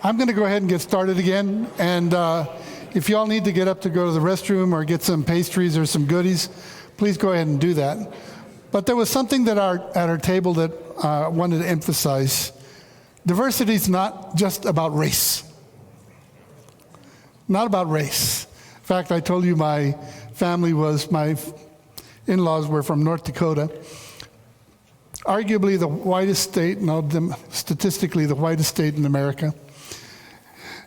I'm going to go ahead and get started again. And if you all need to get up to go to the restroom or get some pastries or some goodies, please go ahead and do that. But there was something that at our table that I wanted to emphasize. Diversity is not just about race. Not about race. In fact, I told you my in-laws were from North Dakota. Arguably the whitest state, statistically the whitest state in America.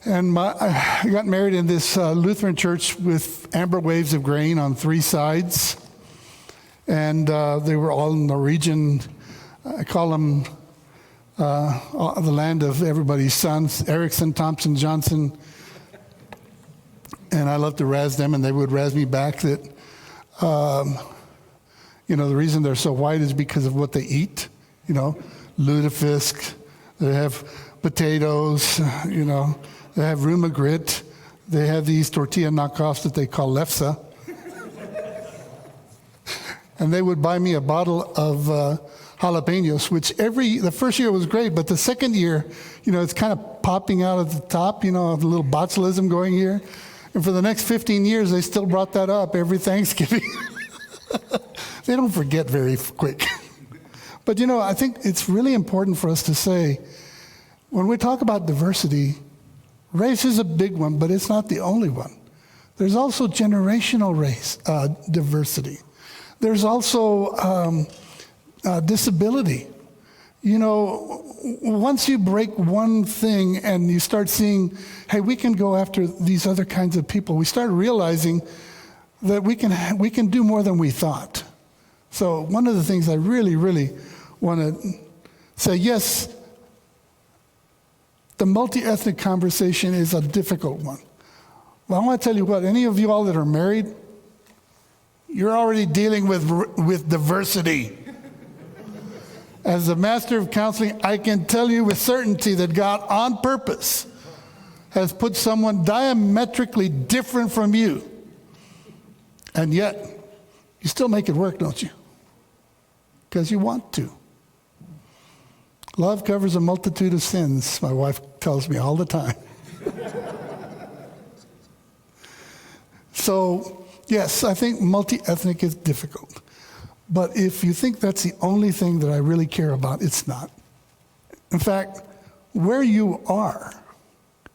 And I got married in this Lutheran church with amber waves of grain on three sides. And they were all Norwegian. I call them the land of everybody's sons, Erickson, Thompson, Johnson. And I loved to razz them, and they would razz me back that, the reason they're so white is because of what they eat. Lutefisk, they have potatoes, they have rumagrit, they have these tortilla knockoffs that they call lefse. And they would buy me a bottle of jalapenos, which the first year was great, but the second year, it's kind of popping out of the top, a little botulism going here. And for the next 15 years, they still brought that up every Thanksgiving. They don't forget very quick. But, I think it's really important for us to say, when we talk about diversity, race is a big one, but it's not the only one. There's also generational diversity. There's also disability. Once you break one thing and you start seeing, hey, we can go after these other kinds of people, we start realizing that we can do more than we thought. So one of the things I really, really want to say, yes, the multi-ethnic conversation is a difficult one. But I want to tell you what, any of you all that are married, you're already dealing with diversity. As a master of counseling, I can tell you with certainty that God, on purpose, has put someone diametrically different from you. And yet, you still make it work, don't you? Because you want to. Love covers a multitude of sins, my wife tells me all the time. So, yes, I think multi-ethnic is difficult. But if you think that's the only thing that I really care about, it's not. In fact, where you are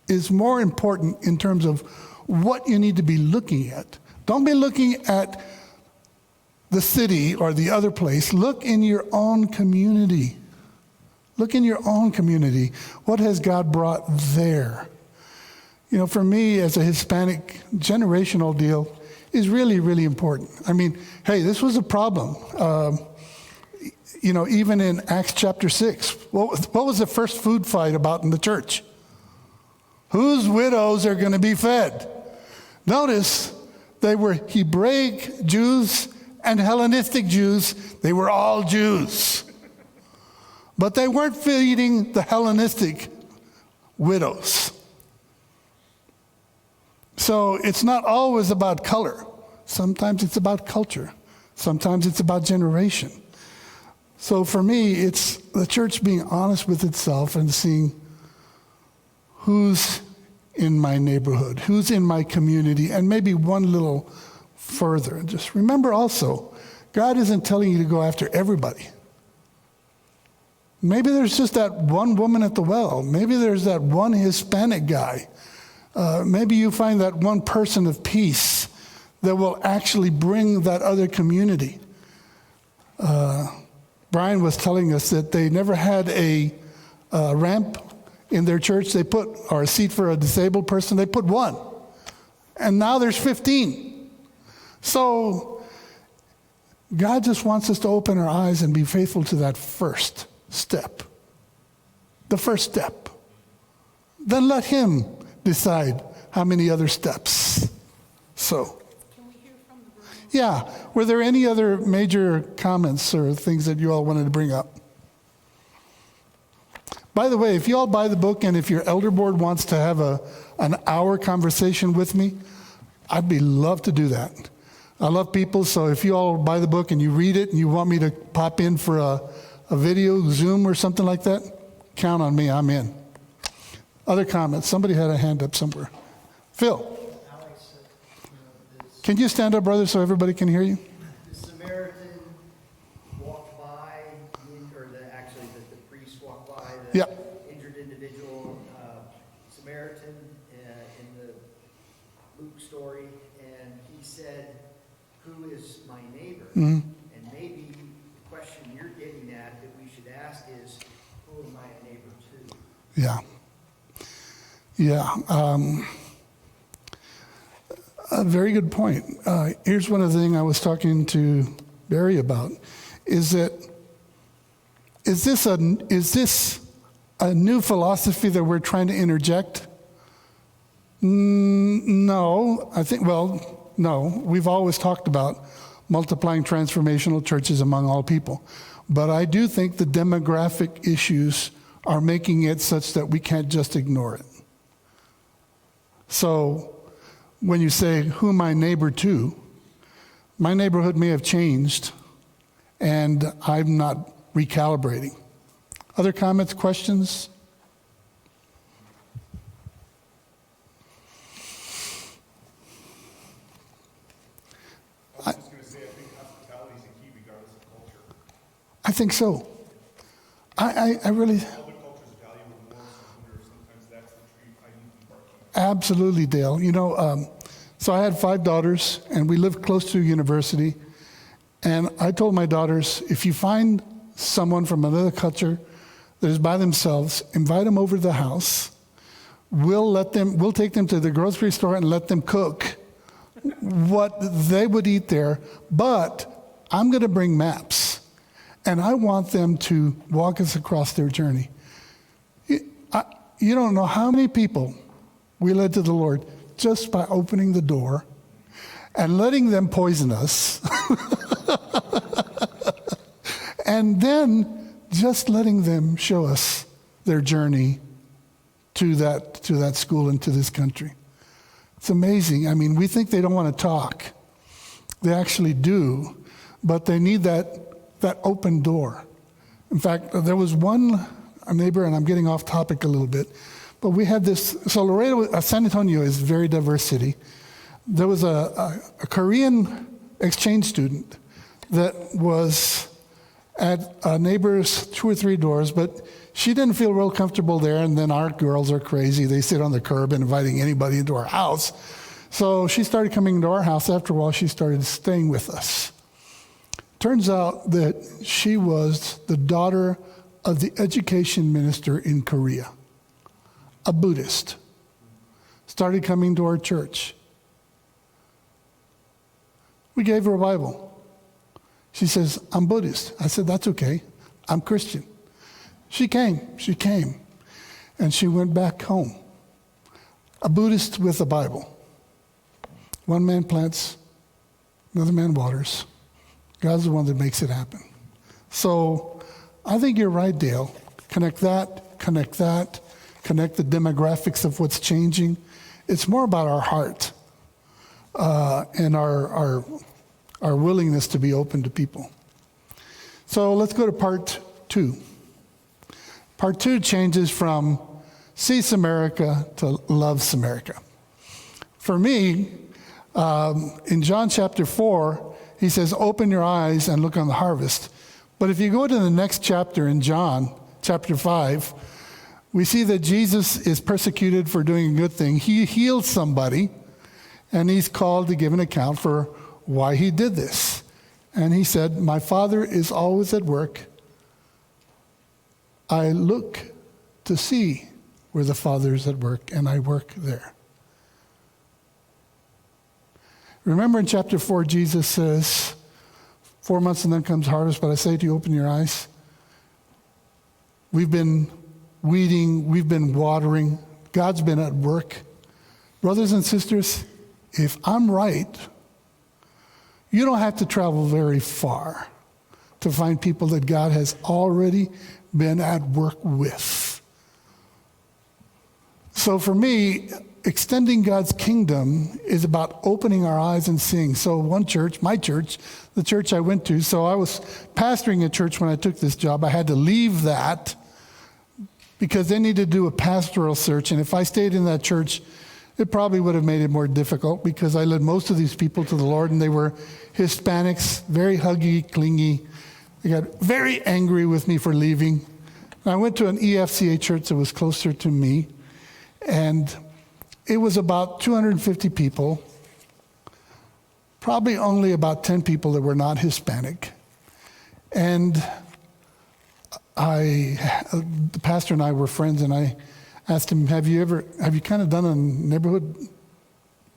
is more important in terms of what you need to be looking at. Don't be looking at the city or the other place. Look in your own community. Look in your own community. What has God brought there? For me as a Hispanic, generational deal is really, really important. I mean, hey, this was a problem. Even in Acts chapter 6, what was the first food fight about in the church? Whose widows are going to be fed? Notice they were Hebraic Jews and Hellenistic Jews. They were all Jews. But they weren't feeding the Hellenistic widows. So it's not always about color. Sometimes it's about culture. Sometimes it's about generation. So for me, it's the church being honest with itself and seeing who's in my neighborhood, who's in my community, and maybe one little further. Just remember also, God isn't telling you to go after everybody. Maybe there's just that one woman at the well. Maybe there's that one Hispanic guy. Maybe you find that one person of peace that will actually bring that other community. Brian was telling us that they never had a ramp in their church. Or a seat for a disabled person. They put one. And now there's 15. So God just wants us to open our eyes and be faithful to that first step. The first step. Then let Him decide how many other steps. So, can we hear from the room? Yeah. Were there any other major comments or things that you all wanted to bring up? By the way, if you all buy the book and if your elder board wants to have an hour conversation with me, I'd be love to do that. I love people, so if you all buy the book and you read it and you want me to pop in for a video, Zoom or something like that, count on me, I'm in. Other comments? Somebody had a hand up somewhere. Phil. Can you stand up, brother, so everybody can hear you? The Samaritan walked by, or the priest walked by the injured individual, Samaritan in the Luke story, and he said, "Who is my neighbor?" Mm-hmm. And maybe the question you're getting at that we should ask is, who am I a neighbor to? Yeah. Yeah. A very good point. Here's one of the things I was talking to Barry about, is this a new philosophy that we're trying to interject? No. No. We've always talked about multiplying transformational churches among all people. But I do think the demographic issues are making it such that we can't just ignore it. So when you say, who am I neighbor to, my neighborhood may have changed, and I'm not recalibrating. Other comments, questions? I was just going to say, I think hospitality is a key regardless of culture. I think so. I really... Other cultures value it more, so I wonder if sometimes that's the tree I need to bark on. Absolutely, Dale. So I had 5 daughters, and we lived close to a university. And I told my daughters, if you find someone from another culture that is by themselves, invite them over to the house. We'll take them to the grocery store and let them cook what they would eat there. But I'm going to bring maps, and I want them to walk us across their journey. You don't know how many people we led to the Lord just by opening the door and letting them poison us. And then just letting them show us their journey to that school and to this country. It's amazing. I mean, we think they don't want to talk. They actually do, but they need that open door. In fact, there was a neighbor, and I'm getting off topic a little bit, but we had this, so Laredo, San Antonio is a very diverse city. There was a Korean exchange student that was at a neighbor's 2 or 3 doors, but she didn't feel real comfortable there, and then our girls are crazy. They sit on the curb and inviting anybody into our house. So she started coming into our house. After a while, she started staying with us. Turns out that she was the daughter of the education minister in Korea, a Buddhist. Started coming to our church. We gave her a Bible. She says, I'm Buddhist. I said, that's okay. I'm Christian. She came. And she went back home. A Buddhist with a Bible. One man plants, another man waters. God's the one that makes it happen. So I think you're right, Dale. Connect the demographics of what's changing. It's more about our heart and our willingness to be open to people. So let's go to part 2. Part 2 changes from Cease America to Loves America. For me, in John chapter 4, he says, open your eyes and look on the harvest. But if you go to the next chapter in John, chapter 5, we see that Jesus is persecuted for doing a good thing. He healed somebody, and he's called to give an account for why he did this. And he said, my Father is always at work. I look to see where the Father is at work, and I work there. Remember in chapter 4, Jesus says, 4 months and then comes harvest, but I say to you, open your eyes. We've been weeding, we've been watering. God's been at work. Brothers and sisters, if I'm right, you don't have to travel very far to find people that God has already been at work with. So for me, extending God's kingdom is about opening our eyes and seeing. So one church, my church, the church I went to, so I was pastoring a church when I took this job. I had to leave that because they needed to do a pastoral search. And if I stayed in that church, it probably would have made it more difficult because I led most of these people to the Lord, and they were Hispanics, very huggy, clingy. They got very angry with me for leaving. And I went to an EFCA church that was closer to me, and it was about 250 people, probably only about 10 people that were not Hispanic. And the pastor and I were friends, and I asked him, have you kind of done a neighborhood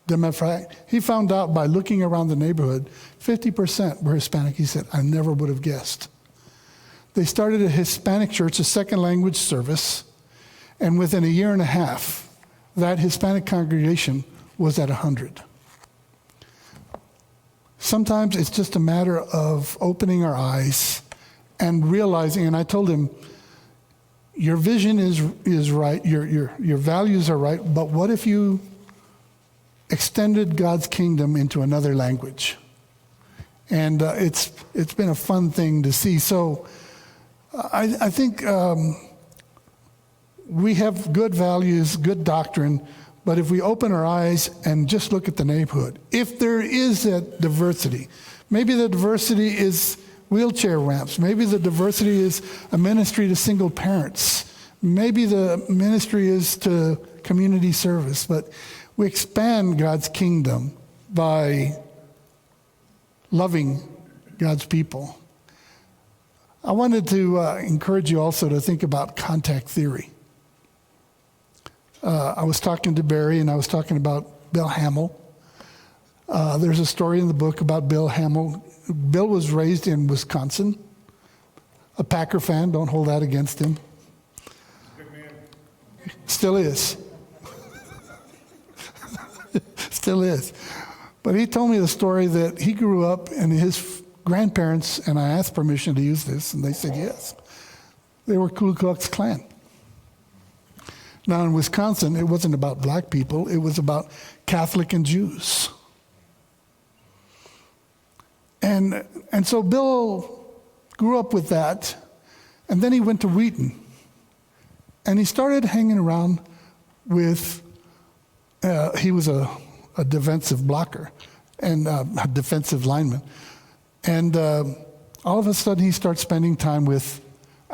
demographic? He found out by looking around the neighborhood, 50% were Hispanic. He said, I never would have guessed. They started a Hispanic church, a second language service, and within a year and a half, that Hispanic congregation was at 100. Sometimes it's just a matter of opening our eyes and realizing, and I told him, your vision is right, your values are right, but what if you extended God's kingdom into another language? And it's been a fun thing to see. So I think we have good values, good doctrine, but if we open our eyes and just look at the neighborhood, if there is that diversity, maybe the diversity is wheelchair ramps, maybe the diversity is a ministry to single parents, maybe the ministry is to community service, but we expand God's kingdom by loving God's people. I wanted to encourage you also to think about contact theory. I was talking to Barry, and I was talking about Bill Hamill. There's a story in the book about Bill Hamill. Bill was raised in Wisconsin, a Packer fan. Don't hold that against him. Good man. Still is. Still is. But he told me the story that he grew up and his grandparents, and I asked permission to use this, and they said yes. They were Ku Klux Klan. Now in Wisconsin, it wasn't about black people, it was about Catholic and Jews. And so Bill grew up with that, and then he went to Wheaton. And he started hanging around with, he was a defensive blocker and a defensive lineman. And all of a sudden he starts spending time with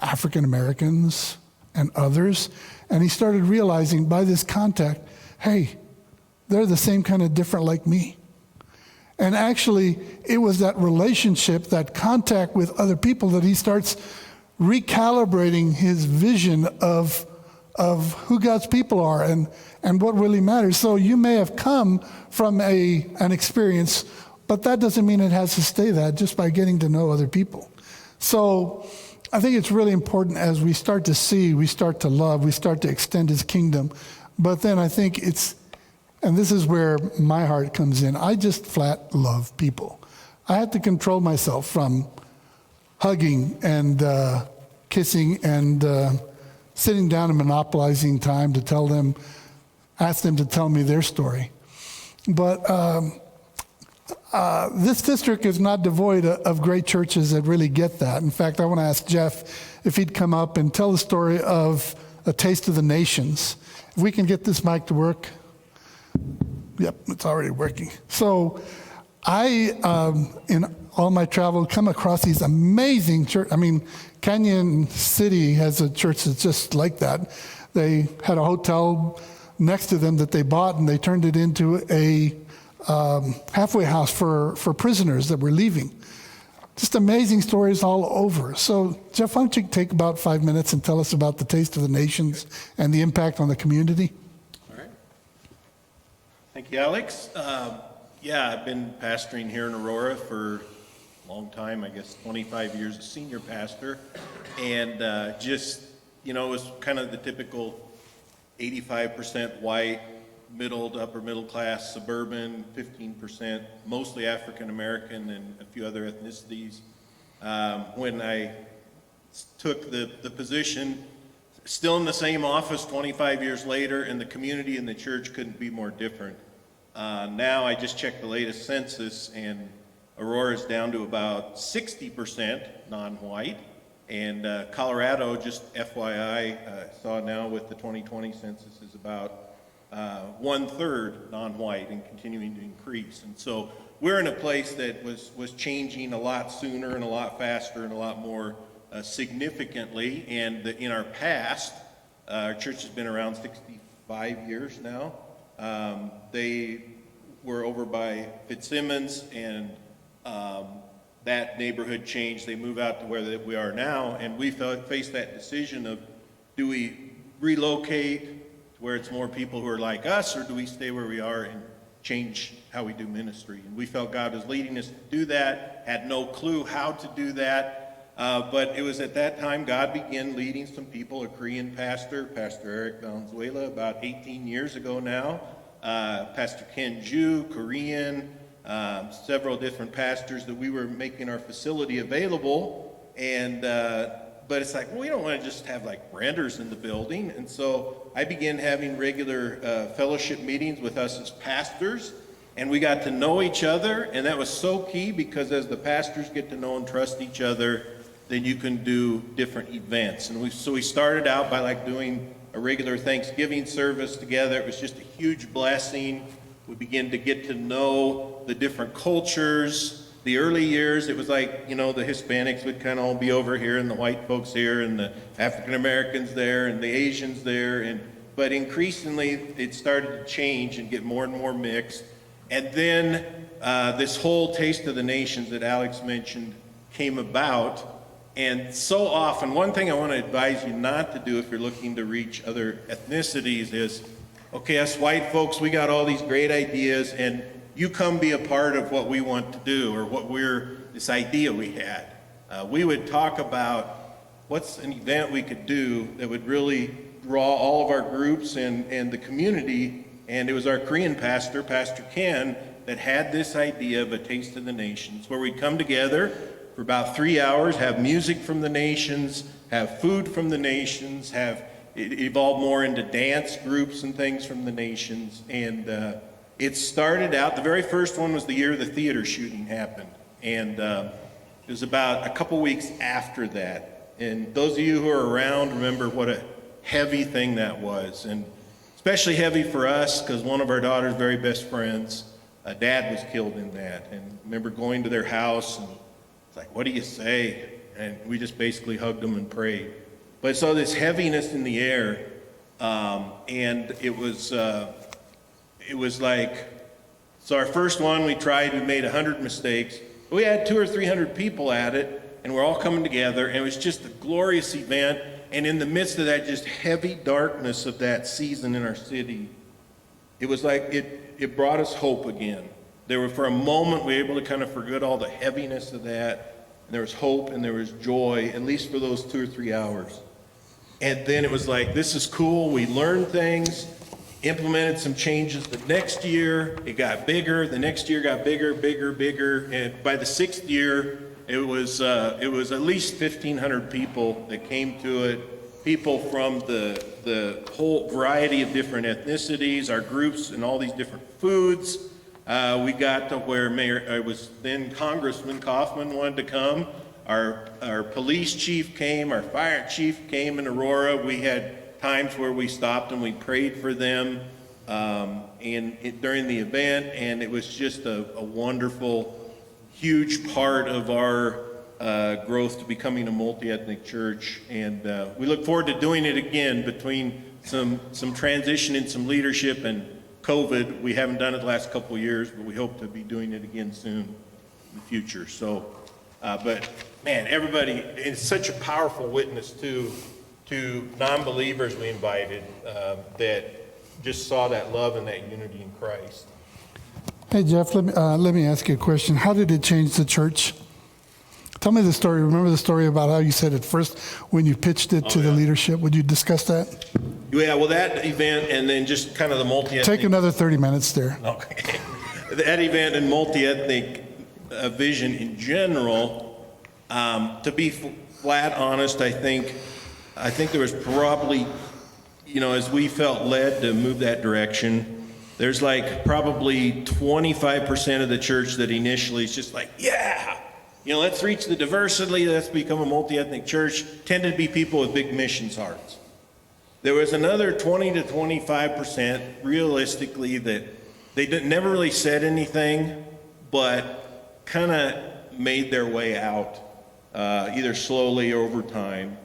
African Americans and others. And he started realizing by this contact, hey, they're the same kind of different like me. And actually, it was that relationship, that contact with other people that he starts recalibrating his vision of who God's people are and what really matters. So you may have come from an experience, but that doesn't mean it has to stay that just by getting to know other people. So I think it's really important as we start to see, we start to love, we start to extend his kingdom. But then I think and this is where my heart comes in, I just flat love people. I have to control myself from hugging and kissing and sitting down and monopolizing time to ask them to tell me their story. But this district is not devoid of great churches that really get that. In fact, I want to ask Jeff if he'd come up and tell the story of A Taste of the Nations. If we can get this mic to work. Yep, it's already working. So I, in all my travel, come across these amazing churches. I mean, Canyon City has a church that's just like that. They had a hotel next to them that they bought, and they turned it into a halfway house for prisoners that were leaving. Just amazing stories all over. So, Jeff, why don't you take about 5 minutes and tell us about the Taste of the Nations and the impact on the community? All right. Thank you, Alex. I've been pastoring here in Aurora for a long time, I guess 25 years as senior pastor. And it was kind of the typical 85% white, middle to upper middle class, suburban, 15%, mostly African American and a few other ethnicities. When I took the position, still in the same office 25 years later, and the community and the church couldn't be more different. Now I just checked the latest census, and Aurora's down to about 60% non-white And Colorado, just FYI, saw now with the 2020 census is about 1/3 non-white and continuing to increase. And so we're in a place that was changing a lot sooner and a lot faster and a lot more significantly. And in our past, our church has been around 65 years now. They were over by Fitzsimmons, and that neighborhood changed. They moved out to where we are now, and we faced that decision of, do we relocate to where it's more people who are like us, or do we stay where we are and change how we do ministry? And we felt God was leading us to do that, had no clue how to do that, but it was at that time God began leading some people, a Korean pastor, Pastor Eric Valenzuela, about 18 years ago now, Pastor Ken Ju, Korean, several different pastors that we were making our facility available. And but it's like, well, we don't want to just have like renters in the building. And so I began having regular fellowship meetings with us as pastors, and we got to know each other. And that was so key, because as the pastors get to know and trust each other, then you can do different events. And so we started out by like doing a regular Thanksgiving service together. It was just a huge blessing. We began to get to know the different cultures. The early years, it was like, the Hispanics would kind of all be over here, and the white folks here, and the African Americans there, and the Asians there. But increasingly, it started to change and get more and more mixed. And then this whole Taste of the Nations that Alex mentioned came about. And so often, one thing I want to advise you not to do if you're looking to reach other ethnicities is, okay, us white folks, we got all these great ideas, and you come be a part of what we want to do, or this idea we had. We would talk about what's an event we could do that would really draw all of our groups and the community. And it was our Korean pastor, Pastor Ken, that had this idea of a Taste of the Nations, where we'd come together for about 3 hours, have music from the nations, have food from the nations, it evolved more into dance groups and things from the nations. And it started out, the very first one was the year the theater shooting happened. And it was about a couple weeks after that. And those of you who are around remember what a heavy thing that was. And especially heavy for us, because one of our daughter's very best friends, dad was killed in that. And I remember going to their house, and it's like, what do you say? And we just basically hugged them and prayed. But so this heaviness in the air, and it was like, so our first one we tried, we made 100 mistakes. We had 200 or 300 people at it, and we're all coming together, and it was just a glorious event. And in the midst of that just heavy darkness of that season in our city, it was like it brought us hope again. For a moment, we were able to kind of forget all the heaviness of that. And there was hope and there was joy, at least for those 2 or 3 hours. And then it was like, this is cool. We learned things, implemented some changes. The next year, it got bigger. The next year got bigger, bigger, bigger. And by the 6th year, it was at least 1,500 people that came to it. People from the whole variety of different ethnicities, our groups, and all these different foods. We got to where then Congressman Kaufman wanted to come. Our police chief came, our fire chief came in Aurora. We had times where we stopped and we prayed for them during the event, and it was just a wonderful, huge part of our growth to becoming a multi-ethnic church. And we look forward to doing it again between some transition in some leadership and COVID. We haven't done it the last couple of years, but we hope to be doing it again soon in the future. So, but man, everybody, it's such a powerful witness to non-believers we invited that just saw that love and that unity in Christ. Hey, Jeff, let me ask you a question. How did it change the church? Tell me the story. Remember the story about how you said it first when you pitched it to the leadership? Would you discuss that? Yeah, well, that event and then just kind of the multi-ethnic... Take another 30 minutes there. Okay. That event and multi-ethnic vision in general, to be flat honest, I think there was probably, as we felt led to move that direction, there's like probably 25% of the church that initially is just like, yeah, let's reach the diversity, let's become a multi-ethnic church, tended to be people with big missions hearts. There was another 20 to 25%, realistically, that they never really said anything, but kind of made their way out, either slowly or over time.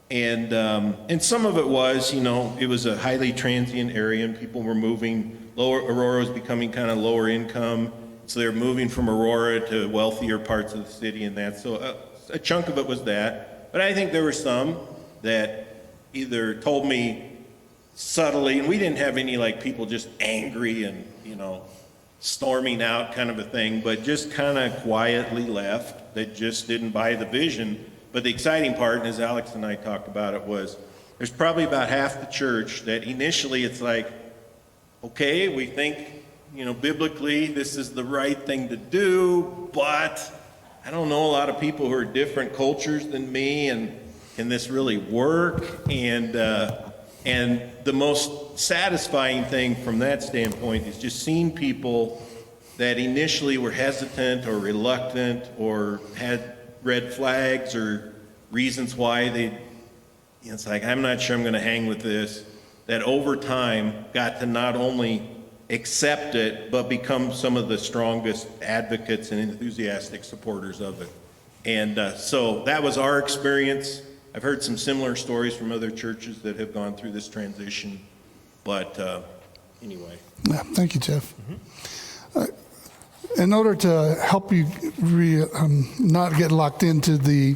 And some of it was, it was a highly transient area, and people were moving. Aurora was becoming kind of lower income, so they were moving from Aurora to wealthier parts of the city and that. So a chunk of it was that. But I think there were some that either told me subtly, and we didn't have any people just angry and, storming out kind of a thing, but just kind of quietly left, that just didn't buy the vision. But the exciting part, and as Alex and I talked about it, was there's probably about half the church that initially it's like, okay, we think, biblically this is the right thing to do, but I don't know a lot of people who are different cultures than me, and can this really work? And the most satisfying thing from that standpoint is just seeing people that initially were hesitant or reluctant or had red flags or reasons why it's like, I'm not sure I'm going to hang with this, that over time got to not only accept it, but become some of the strongest advocates and enthusiastic supporters of it. And so that was our experience. I've heard some similar stories from other churches that have gone through this transition. But anyway. Yeah, thank you, Jeff. In order to help you not get locked into the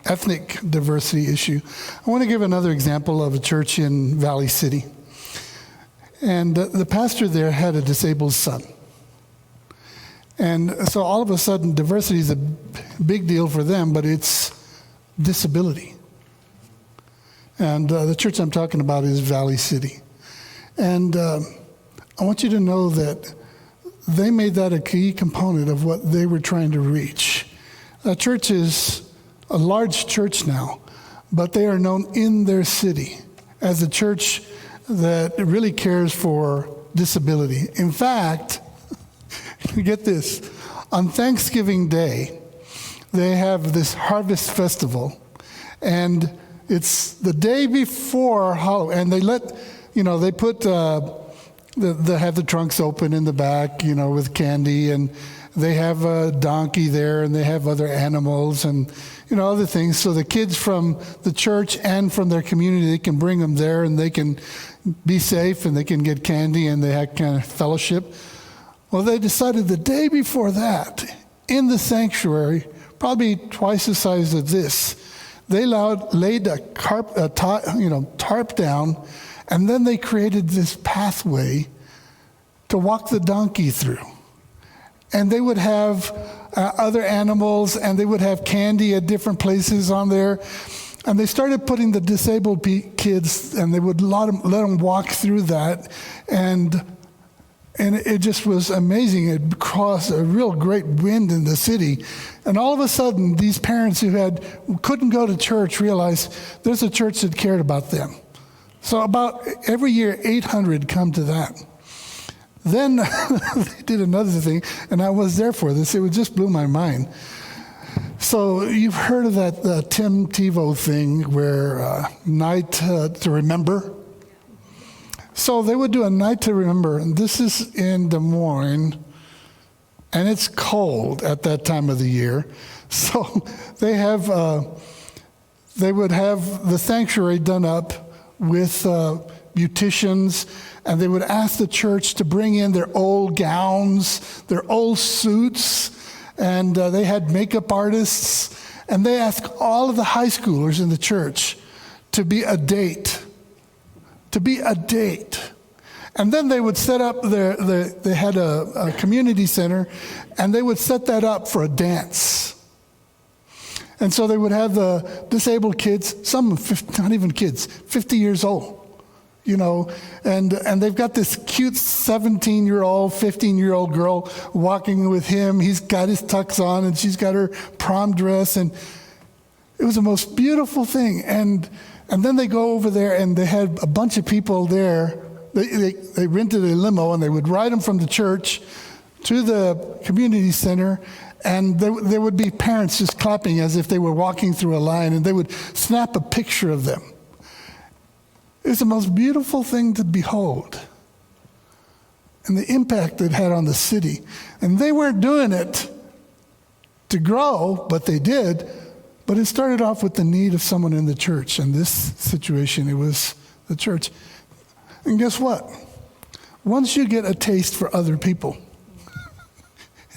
ethnic diversity issue, I want to give another example of a church in Valley City. And the pastor there had a disabled son. And so all of a sudden, diversity is a big deal for them, but it's disability. And the church I'm talking about is Valley City. And I want you to know that they made that a key component of what they were trying to reach. A church is a large church now, but they are known in their city as a church that really cares for disability. In fact, get this, on Thanksgiving Day, they have this harvest festival, and it's the day before Halloween, and they let, they put, they have the trunks open in the back, with candy, and they have a donkey there, and they have other animals, and, other things. So the kids from the church and from their community, they can bring them there, and they can be safe, and they can get candy, and they have kind of fellowship. Well, they decided the day before that, in the sanctuary, probably twice the size of this, they laid a tarp down, and then they created this pathway to walk the donkey through. And they would have other animals, and they would have candy at different places on there. And they started putting the disabled kids, and they would let them walk through that. And it just was amazing. It caused a real great wind in the city. And all of a sudden, these parents who couldn't go to church realized there's a church that cared about them. So about every year, 800 come to that. Then they did another thing, and I was there for this. It just blew my mind. So you've heard of that Tim Tebow thing where Night to Remember? So they would do a Night to Remember, and this is in Des Moines, and it's cold at that time of the year. So they would have the sanctuary done up with beauticians, and they would ask the church to bring in their old gowns, their old suits, and they had makeup artists, and they asked all of the high schoolers in the church to be a date. And then they would set up they had a community center, and they would set that up for a dance. And so they would have the disabled kids, some not even kids, 50 years old, and they've got this cute 17-year-old, 15-year-old girl walking with him. He's got his tux on, and she's got her prom dress, and it was the most beautiful thing. And then they go over there, and they had a bunch of people there. They rented a limo, and they would ride them from the church to the community center, And there would be parents just clapping as if they were walking through a line, and they would snap a picture of them. It's the most beautiful thing to behold. And the impact it had on the city. And they weren't doing it to grow, but they did. But it started off with the need of someone in the church. In this situation, it was the church. And guess what? Once you get a taste for other people,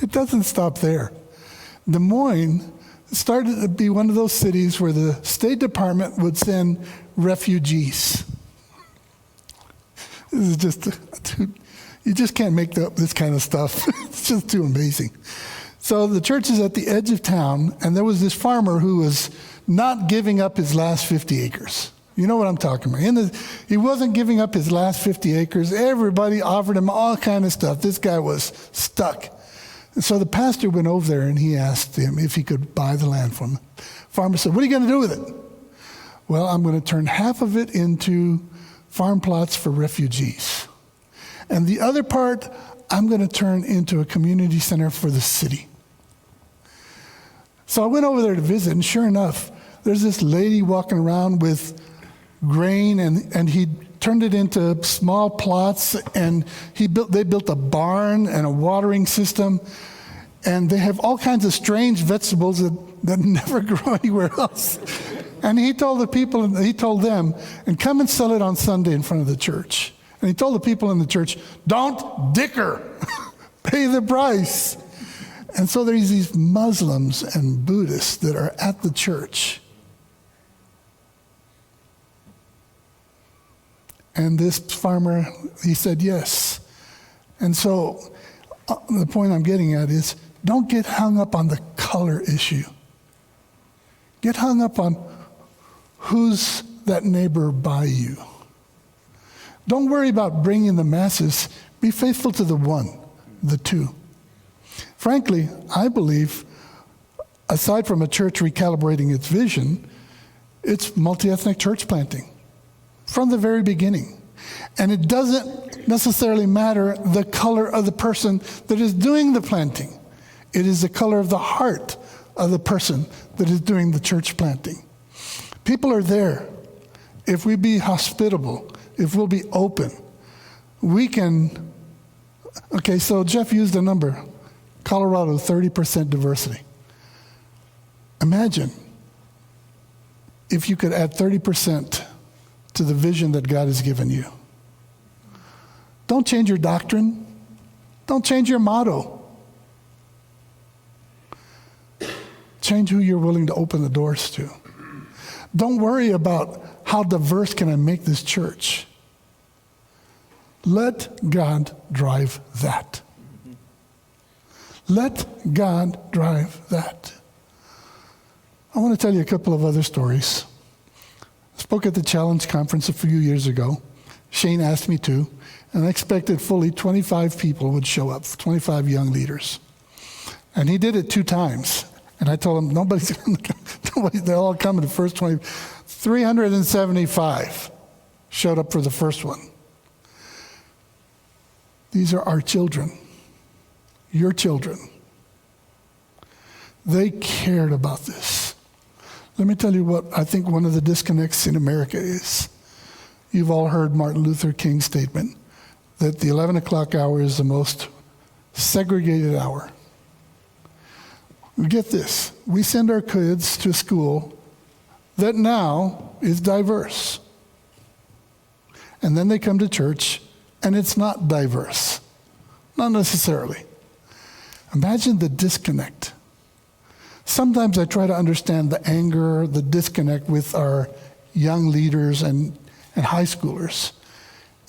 it doesn't stop there. Des Moines started to be one of those cities where the State Department would send refugees. This is just, you just can't make up this kind of stuff. It's just too amazing. So the church is at the edge of town, and there was this farmer who was not giving up his last 50 acres. You know what I'm talking about. He wasn't giving up his last 50 acres. Everybody offered him all kind of stuff. This guy was stuck. And so the pastor went over there and he asked him if he could buy the land from him. Farmer said, "What are you going to do with it?" "Well, I'm going to turn half of it into farm plots for refugees. And the other part, I'm going to turn into a community center for the city." So I went over there to visit, and sure enough, there's this lady walking around with grain, and he turned it into small plots, and they built a barn and a watering system, and they have all kinds of strange vegetables that never grow anywhere else. And he told them, "And come and sell it on Sunday in front of the church." And he told the people in the church, "Don't dicker, pay the price." And so there's these Muslims and Buddhists that are at the church. And this farmer, he said yes. And so the point I'm getting at is, don't get hung up on the color issue. Get hung up on who's that neighbor by you. Don't worry about bringing the masses. Be faithful to the one, the two. Frankly, I believe, aside from a church recalibrating its vision, it's multi-ethnic church planting from the very beginning. And it doesn't necessarily matter the color of the person that is doing the planting. It is the color of the heart of the person that is doing the church planting. People are there. If we be hospitable, if we'll be open, we can. Okay, so Jeff used a number. Colorado, 30% diversity. Imagine if you could add 30% to the vision that God has given you. Don't change your doctrine. Don't change your motto. Change who you're willing to open the doors to. Don't worry about how diverse can I make this church. Let God drive that. Let God drive that. I want to tell you a couple of other stories. I spoke at the Challenge Conference a few years ago. Shane asked me to, and I expected fully 25 people would show up, 25 young leaders. And he did it 2 times. And I told him, nobody's going to come. They're all coming to the first 20. 375 showed up for the first one. These are our children, your children. They cared about this. Let me tell you what I think one of the disconnects in America is. You've all heard Martin Luther King's statement that the 11 o'clock hour is the most segregated hour. Get this, we send our kids to school that now is diverse. And then they come to church and it's not diverse. Not necessarily. Imagine the disconnect. Sometimes I try to understand the anger, the disconnect with our young leaders and high schoolers.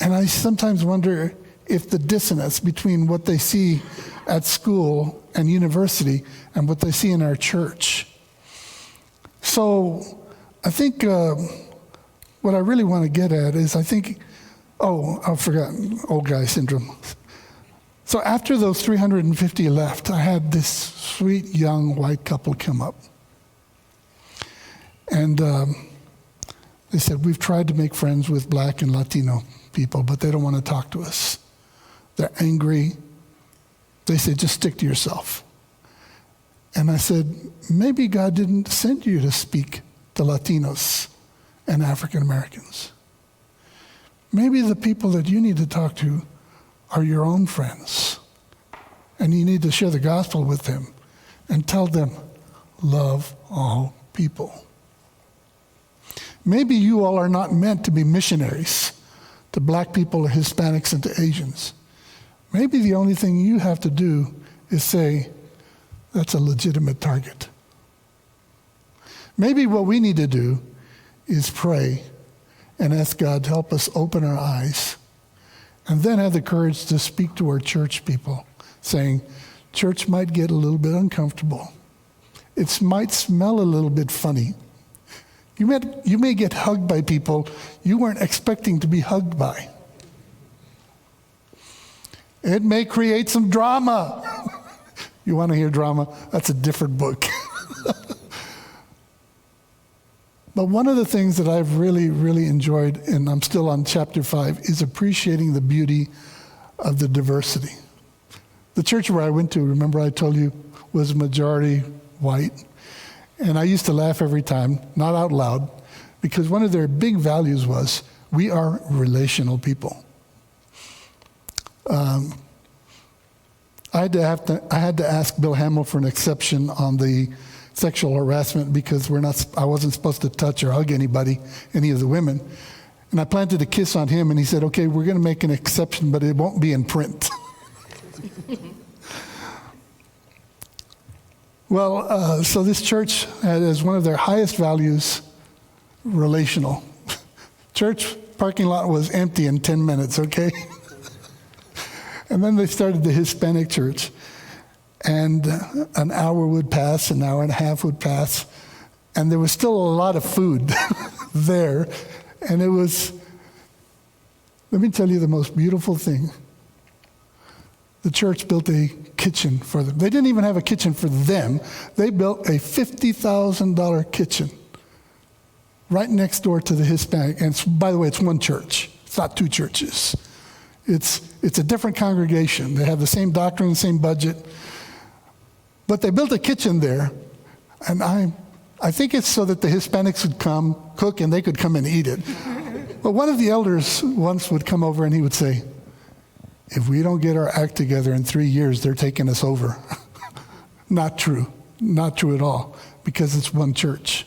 And I sometimes wonder if the dissonance between what they see at school and university and what they see in our church. So I think what I really want to get at is I forgot, old guy syndrome. So after those 350 left, I had this sweet young white couple come up. And they said, we've tried to make friends with Black and Latino people, but they don't want to talk to us. They're angry. They say, just stick to yourself. And I said, maybe God didn't send you to speak to Latinos and African Americans. Maybe the people that you need to talk to are your own friends. And you need to share the gospel with them and tell them, love all people. Maybe you all are not meant to be missionaries to black people, Hispanics, and to Asians. Maybe the only thing you have to do is say, that's a legitimate target. Maybe what we need to do is pray and ask God to help us open our eyes, and then have the courage to speak to our church people, saying, church might get a little bit uncomfortable. It might smell a little bit funny. You may get hugged by people you weren't expecting to be hugged by. It may create some drama. You want to hear drama? That's a different book. But one of the things that I've really, really enjoyed, and I'm still on chapter 5, is appreciating the beauty of the diversity. The church where I went to, remember I told you, was majority white. And I used to laugh every time, not out loud, because one of their big values was, we are relational people. I had to ask Bill Hamill for an exception on the sexual harassment, because I wasn't supposed to touch or hug anybody, any of the women. And I planted a kiss on him, and he said, okay, we're going to make an exception, but it won't be in print. Well, so this church had as one of their highest values, relational. Church parking lot was empty in 10 minutes, okay? And then they started the Hispanic church. And an hour would pass, an hour and a half would pass, and there was still a lot of food there. And it was, let me tell you the most beautiful thing. The church built a kitchen for them. They didn't even have a kitchen for them. They built a $50,000 kitchen right next door to the Hispanic. And by the way, it's one church. It's not two churches. It's a different congregation. They have the same doctrine, the same budget. But they built a kitchen there, and I think it's so that the Hispanics would come, cook, and they could come and eat it. But one of the elders once would come over and he would say, if we don't get our act together in 3 years, they're taking us over. Not true. Not true at all, because it's one church.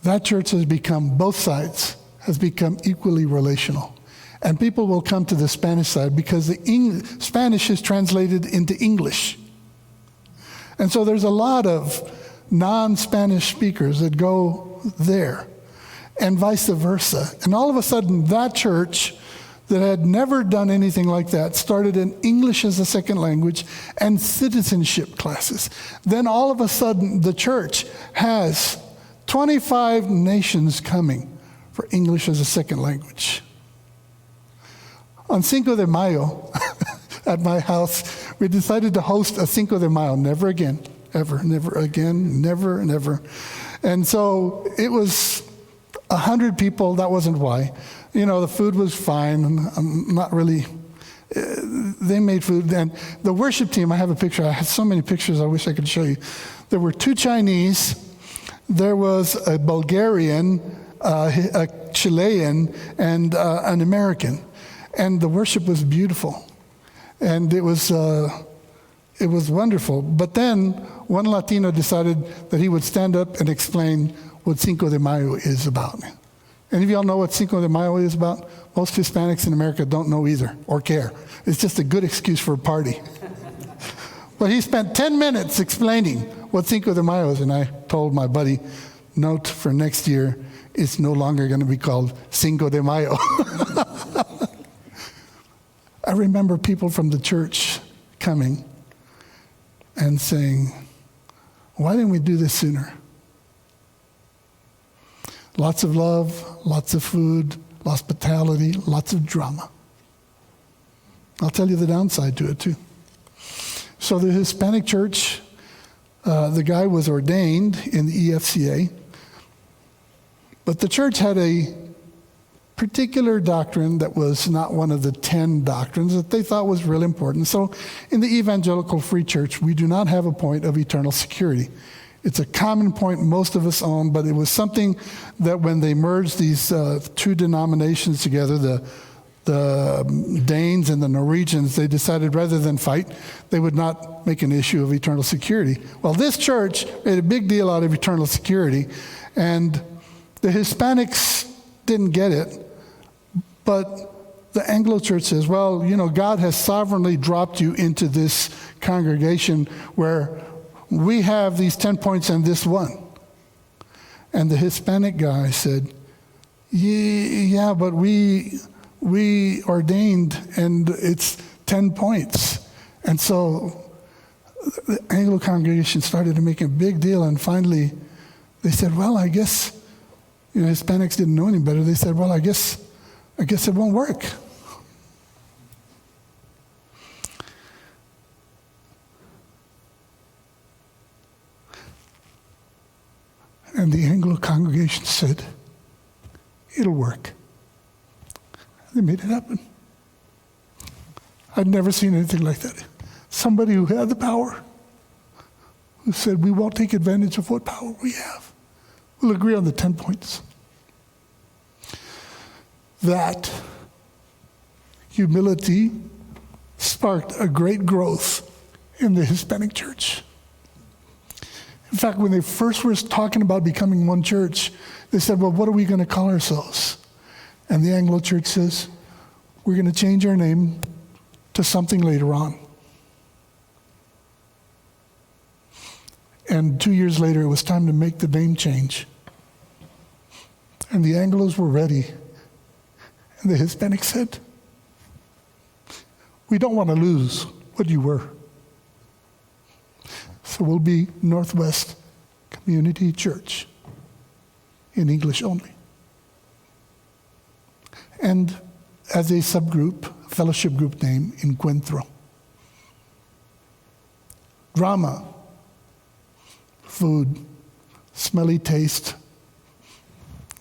That church has become, both sides, has become equally relational. And people will come to the Spanish side because the Spanish is translated into English. And so there's a lot of non-Spanish speakers that go there, and vice versa. And all of a sudden, that church that had never done anything like that started an English as a second language and citizenship classes. Then all of a sudden, the church has 25 nations coming for English as a second language. On Cinco de Mayo, at my house, we decided to host a Cinco de Mayo. Never again, ever, never again, never, never. And so it was 100 people. That wasn't why. You know, the food was fine. Not really. They made food. And the worship team, I have a picture. I had so many pictures I wish I could show you. There were 2 Chinese. There was a Bulgarian, a Chilean, and an American. And the worship was beautiful. And it was wonderful. But then one Latino decided that he would stand up and explain what Cinco de Mayo is about. Any of y'all know what Cinco de Mayo is about? Most Hispanics in America don't know either or care. It's just a good excuse for a party. But he spent 10 minutes explaining what Cinco de Mayo is, and I told my buddy, note for next year, it's no longer going to be called Cinco de Mayo. I remember people from the church coming and saying, why didn't we do this sooner? Lots of love, lots of food, hospitality, lots of drama. I'll tell you the downside to it too. So the Hispanic church, the guy was ordained in the EFCA, but the church had a particular doctrine that was not one of the 10 doctrines that they thought was really important. So in the Evangelical Free Church, we do not have a point of eternal security. It's a common point most of us own, but it was something that when they merged these two denominations together, the Danes and the Norwegians, they decided rather than fight, they would not make an issue of eternal security. Well, this church made a big deal out of eternal security, and the Hispanics didn't get it, but the Anglo Church says, well, you know, God has sovereignly dropped you into this congregation where we have these 10 points and this one. And the Hispanic guy said, yeah, but we ordained and it's 10 points. And so the Anglo congregation started to make a big deal, and finally they said, well, I guess, you know, Hispanics didn't know any better. They said, well, I guess it won't work. And the Anglo congregation said, it'll work. They made it happen. I'd never seen anything like that. Somebody who had the power, who said, we won't take advantage of what power we have. We'll agree on the 10 points. That humility sparked a great growth in the Hispanic church. In fact, when they first were talking about becoming one church, they said, well, what are we going to call ourselves? And the Anglo church says, we're going to change our name to something later on. And 2 years later, it was time to make the name change. And the Anglos were ready. And the Hispanics said, we don't want to lose what you were. So we'll be Northwest Community Church in English only. And as a subgroup, fellowship group name, Encuentro. Drama, food, smelly taste.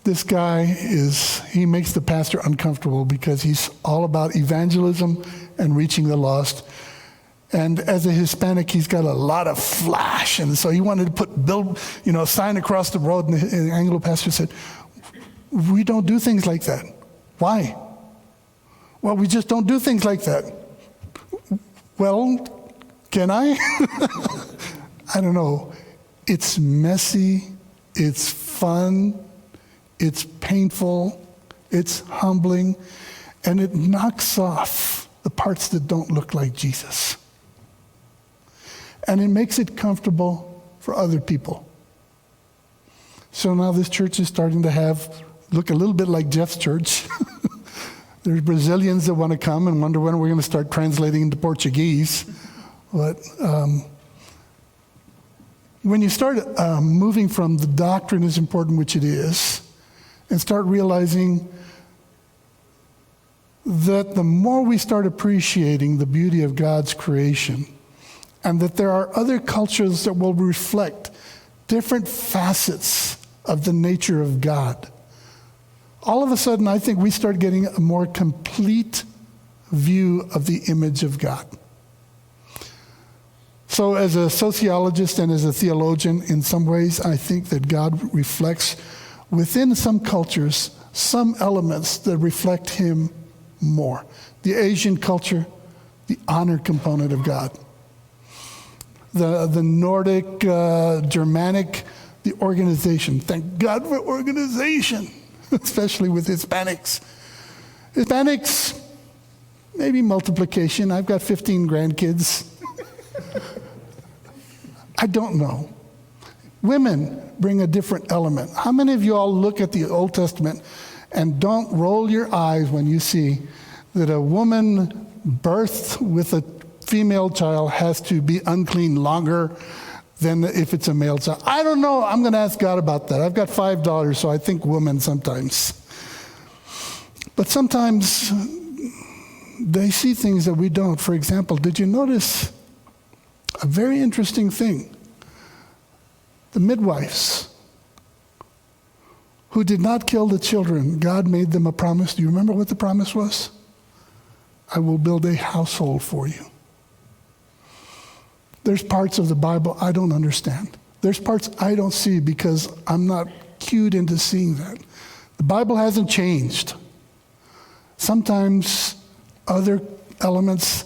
This guy he makes the pastor uncomfortable because he's all about evangelism and reaching the lost. And as a Hispanic, he's got a lot of flash. And so he wanted to put a sign across the road. And the Anglo pastor said, we don't do things like that. Why? Well, we just don't do things like that. Well, can I? I don't know. It's messy. It's fun. It's painful. It's humbling. And it knocks off the parts that don't look like Jesus. And it makes it comfortable for other people. So now this church is starting to look a little bit like Jeff's church. There's Brazilians that want to come and wonder when we're going to start translating into Portuguese. But when you start moving from the doctrine is important, which it is, and start realizing that the more we start appreciating the beauty of God's creation, and that there are other cultures that will reflect different facets of the nature of God, all of a sudden, I think we start getting a more complete view of the image of God. So as a sociologist and as a theologian, in some ways, I think that God reflects within some cultures some elements that reflect him more. The Asian culture, the honor component of God. The Nordic, Germanic, the organization. Thank God for organization, especially with Hispanics. Hispanics, maybe multiplication. I've got 15 grandkids. I don't know. Women bring a different element. How many of you all look at the Old Testament and don't roll your eyes when you see that a woman birthed with a female child has to be unclean longer than if it's a male child? I don't know. I'm going to ask God about that. I've got 5 daughters, so I think women sometimes. But sometimes they see things that we don't. For example, did you notice a very interesting thing? The midwives who did not kill the children, God made them a promise. Do you remember what the promise was? I will build a household for you. There's parts of the Bible I don't understand. There's parts I don't see because I'm not cued into seeing that. The Bible hasn't changed. Sometimes other elements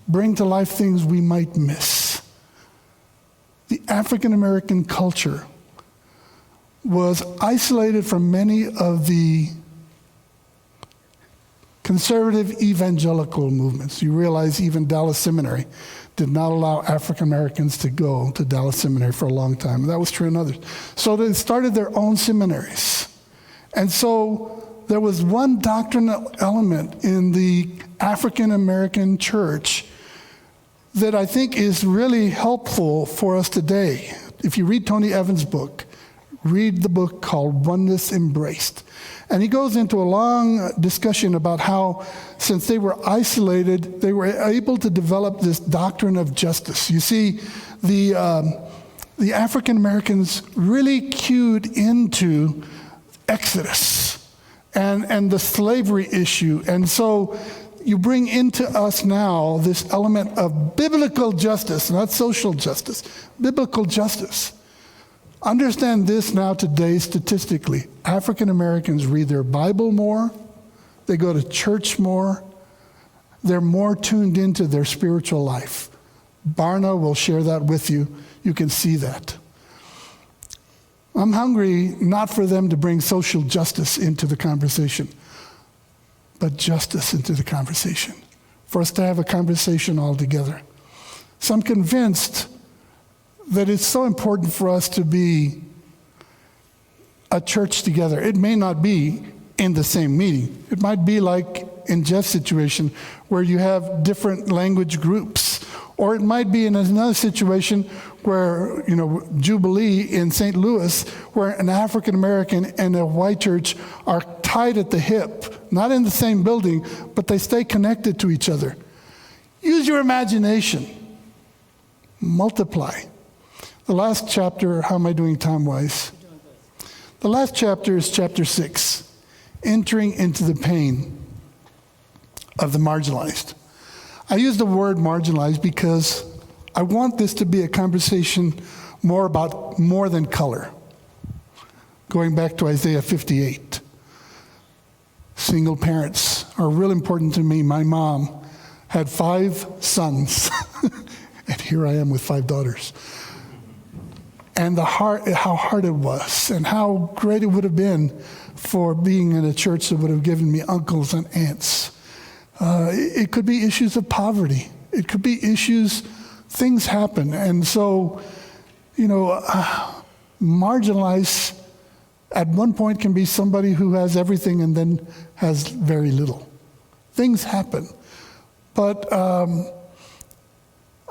bring to life things we might miss. The African American culture was isolated from many of the conservative evangelical movements. You realize even Dallas Seminary did not allow African Americans to go to Dallas Seminary for a long time. And that was true in others. So they started their own seminaries. And so there was one doctrinal element in the African American church that I think is really helpful for us today. If you read Tony Evans' book, read the book called Oneness Embraced. And he goes into a long discussion about how, since they were isolated, they were able to develop this doctrine of justice. You see, the African Americans really cued into Exodus and the slavery issue. And so you bring into us now this element of biblical justice, not social justice, biblical justice. Understand this now today statistically. African Americans read their Bible more, they go to church more, they're more tuned into their spiritual life. Barna will share that with you. You can see that. I'm hungry not for them to bring social justice into the conversation, but justice into the conversation, for us to have a conversation all together. So I'm convinced that it's so important for us to be a church together. It may not be in the same meeting. It might be like in Jeff's situation where you have different language groups. Or it might be in another situation where, Jubilee in St. Louis, where an African American and a white church are tied at the hip, not in the same building, but they stay connected to each other. Use your imagination. Multiply. The last chapter, how am I doing time-wise? The last chapter is chapter 6, entering into the pain of the marginalized. I use the word marginalized because I want this to be a conversation more than color. Going back to Isaiah 58. Single parents are real important to me. My mom had 5 sons, and here I am with 5 daughters. And how hard it was, and how great it would have been for being in a church that would have given me uncles and aunts. It could be issues of poverty. It could be issues, things happen. And so, marginalized at one point can be somebody who has everything and then has very little. Things happen. But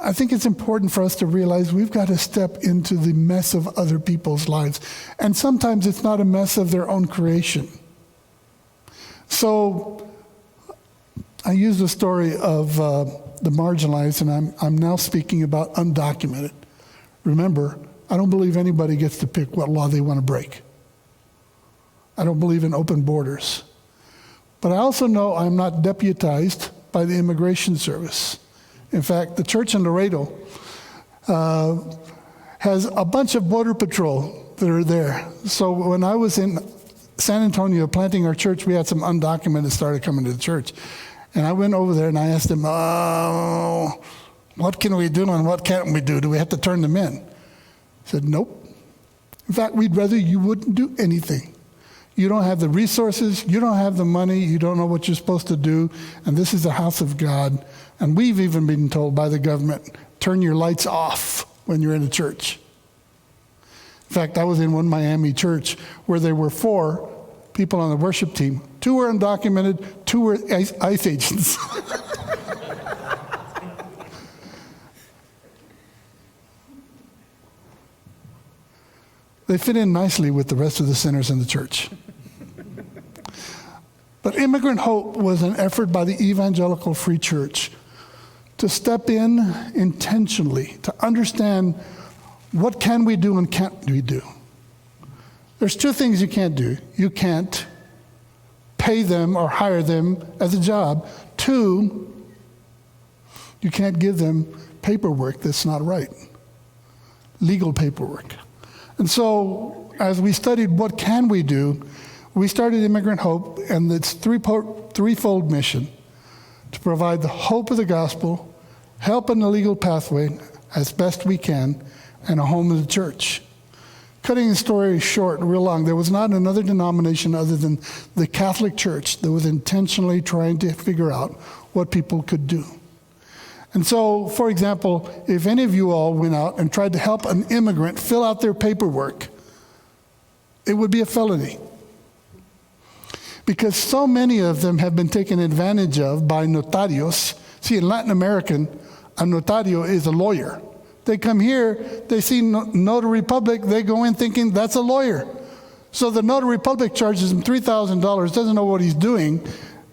I think it's important for us to realize we've got to step into the mess of other people's lives. And sometimes it's not a mess of their own creation. So I use the story of the marginalized, and I'm now speaking about undocumented. Remember, I don't believe anybody gets to pick what law they want to break. I don't believe in open borders. But I also know I'm not deputized by the Immigration Service. In fact, the church in Laredo has a bunch of border patrol that are there. So when I was in San Antonio planting our church, we had some undocumented started coming to the church. And I went over there and I asked them, what can we do and what can't we do? Do we have to turn them in? He said, nope. In fact, we'd rather you wouldn't do anything. You don't have the resources, you don't have the money, you don't know what you're supposed to do, and this is the house of God. And we've even been told by the government, turn your lights off when you're in a church. In fact, I was in one Miami church where there were 4 people on the worship team. 2 were undocumented, 2 were ICE agents. They fit in nicely with the rest of the sinners in the church. But Immigrant Hope was an effort by the Evangelical Free Church to step in intentionally, to understand what can we do and can't we do. There's two things you can't do. You can't pay them or hire them as a job. Two, you can't give them paperwork that's not right, legal paperwork. And so as we studied what can we do, we started Immigrant Hope, and its threefold mission: to provide the hope of the gospel, help in the legal pathway as best we can, and a home in the church. Cutting the story short, real long, there was not another denomination other than the Catholic Church that was intentionally trying to figure out what people could do. And so, for example, if any of you all went out and tried to help an immigrant fill out their paperwork, it would be a felony. Because so many of them have been taken advantage of by notarios. See, in Latin American, a notario is a lawyer. They come here, they see notary public, they go in thinking that's a lawyer. So the notary public charges him $3,000, doesn't know what he's doing,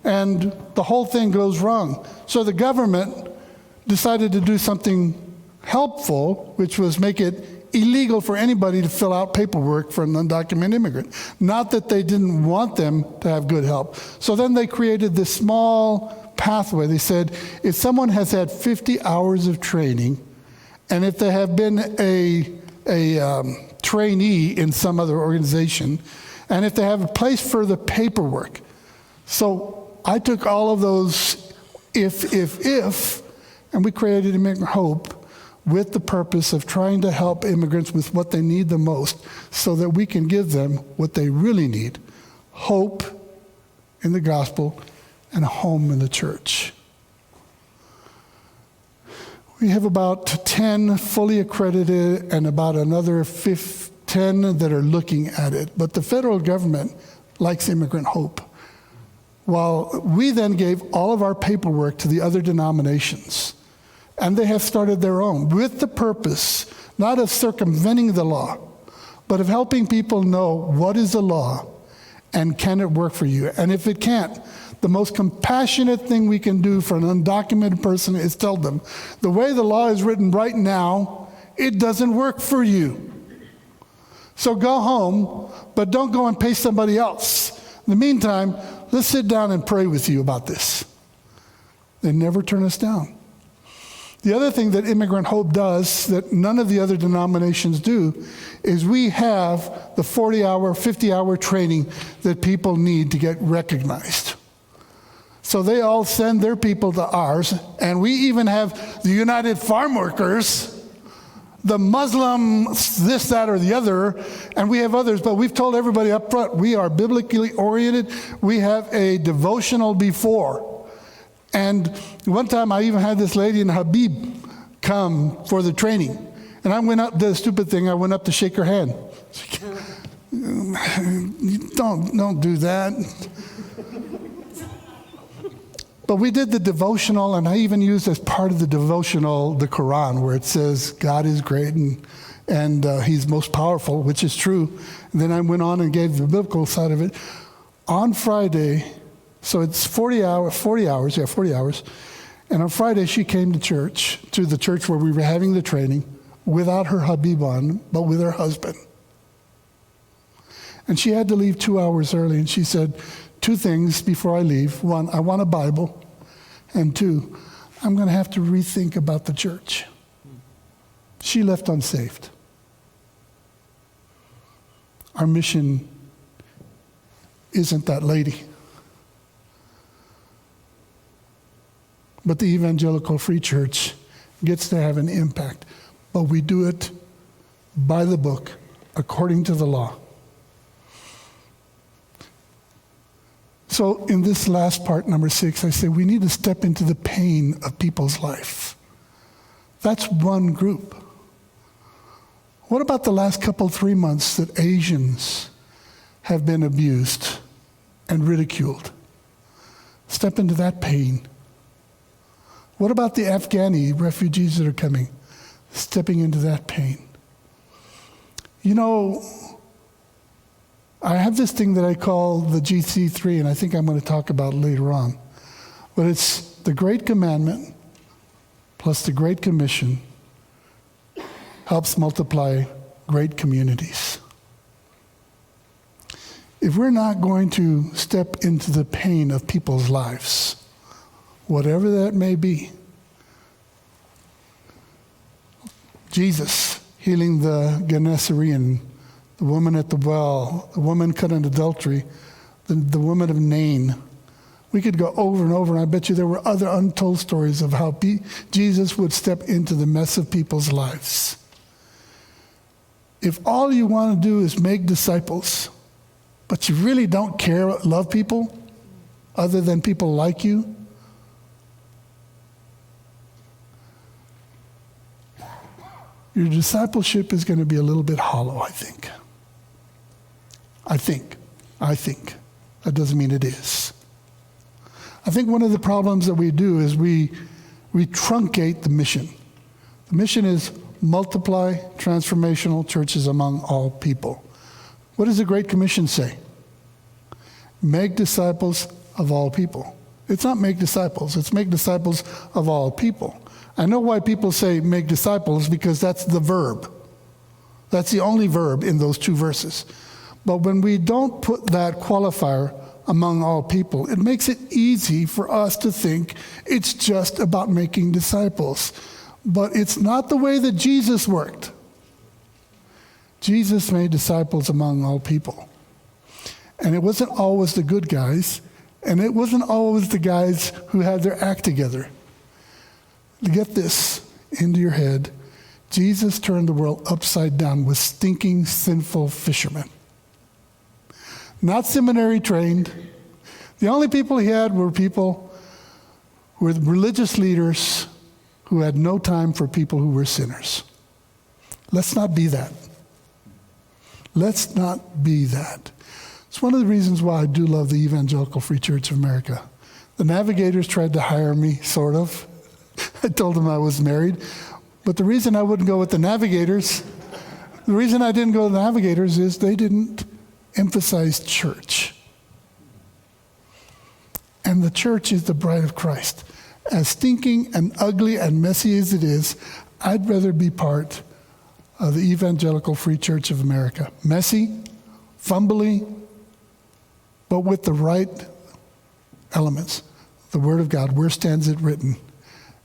and the whole thing goes wrong. So the government decided to do something helpful, which was make it illegal for anybody to fill out paperwork for an undocumented immigrant. Not that they didn't want them to have good help. So then they created this small pathway. They said, if someone has had 50 hours of training, and if they have been a trainee in some other organization, and if they have a place for the paperwork. So I took all of those if, and we created Immigrant Hope with the purpose of trying to help immigrants with what they need the most so that we can give them what they really need: hope in the gospel and a home in the church. We have about 10 fully accredited and about another 10 that are looking at it. But the federal government likes Immigrant Hope. While we then gave all of our paperwork to the other denominations, and they have started their own with the purpose not of circumventing the law, but of helping people know what is the law and can it work for you. And if it can't, the most compassionate thing we can do for an undocumented person is tell them, the way the law is written right now, it doesn't work for you. So go home, but don't go and pay somebody else. In the meantime, let's sit down and pray with you about this. They never turn us down. The other thing that Immigrant Hope does that none of the other denominations do is we have the 40-hour, 50-hour training that people need to get recognized. So they all send their people to ours, and we even have the United Farm Workers, the Muslim this, that, or the other, and we have others, but we've told everybody up front, we are biblically oriented. We have a devotional before. And one time I even had this lady in Habib come for the training. And I went up, the stupid thing, I went up to shake her hand. Don't do that. But we did the devotional, and I even used as part of the devotional the Quran, where it says God is great and he's most powerful, which is true. And then I went on and gave the biblical side of it. On Friday, so it's 40 hours. And on Friday, she came to the church where we were having the training, without her hubby on, but with her husband. And she had to leave 2 hours early, and she said, 2 things before I leave. 1, I want a Bible. And 2, I'm going to have to rethink about the church. She left unsaved. Our mission isn't that lady. But the Evangelical Free Church gets to have an impact. But we do it by the book, according to the law. So in this last part, number 6, I say we need to step into the pain of people's life. That's one group. What about the last 3 months that Asians have been abused and ridiculed? Step into that pain. What about the Afghani refugees that are coming? Stepping into that pain. You know, I have this thing that I call the GC3, and I think I'm going to talk about it later on. But it's the Great Commandment plus the Great Commission helps multiply great communities. if we're not going to step into the pain of people's lives, whatever that may be, Jesus healing the Gennesarean, the woman at the well, the woman caught in adultery, the woman of Nain. We could go over and over, and I bet you there were other untold stories of how Jesus would step into the mess of people's lives. If all you want to do is make disciples, but you really don't care, love people, other than people like you, your discipleship is going to be a little bit hollow, I think. I think. That doesn't mean it is. I think one of the problems that we do is we truncate the mission. The mission is multiply transformational churches among all people. What does the Great Commission say? Make disciples of all people. It's not make disciples, it's make disciples of all people. I know why people say make disciples, because that's the verb. That's the only verb in those two verses. But when we don't put that qualifier among all people, it makes it easy for us to think it's just about making disciples. But it's not the way that Jesus worked. Jesus made disciples among all people. And it wasn't always the good guys, and it wasn't always the guys who had their act together. Get this into your head. Jesus turned the world upside down with stinking, sinful fishermen. Not seminary trained. The only people he had were people who were religious leaders who had no time for people who were sinners. Let's not be that. Let's not be that. It's one of the reasons why I do love the Evangelical Free Church of America. The Navigators tried to hire me, sort of. I told them I was married. But the reason I wouldn't go with the Navigators, the reason I didn't go with the Navigators is they didn't emphasize church. And the church is the bride of Christ. As stinking and ugly and messy as it is, I'd rather be part of the Evangelical Free Church of America. Messy, fumbly, but with the right elements. The Word of God, where stands it written?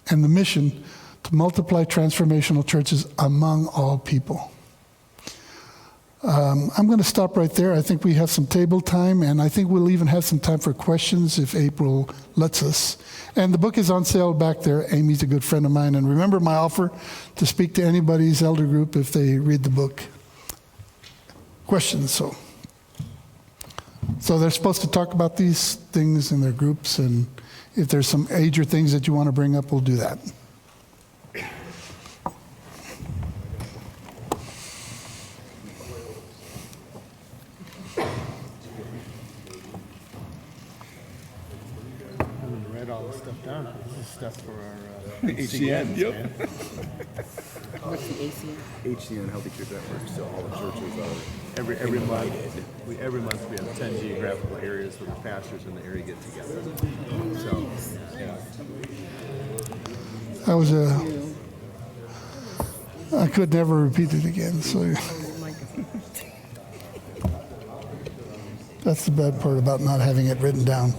And the mission to multiply transformational churches among all people. I'm going to stop right there. I think we have some table time, and I think we'll even have some time for questions if April lets us. And the book is on sale back there. Amy's a good friend of mine. And remember my offer to speak to anybody's elder group if they read the book. Questions? So they're supposed to talk about these things in their groups, and if there's some age or things that you want to bring up, we'll do that. Down. This is stuff for our HCN. Yep. What's the ACN? HCN, Healthy Church Network. So all the churches are every month we have 10 geographical areas where the pastors in the area get together. So yeah. That was I could never repeat it again. So that's the bad part about not having it written down.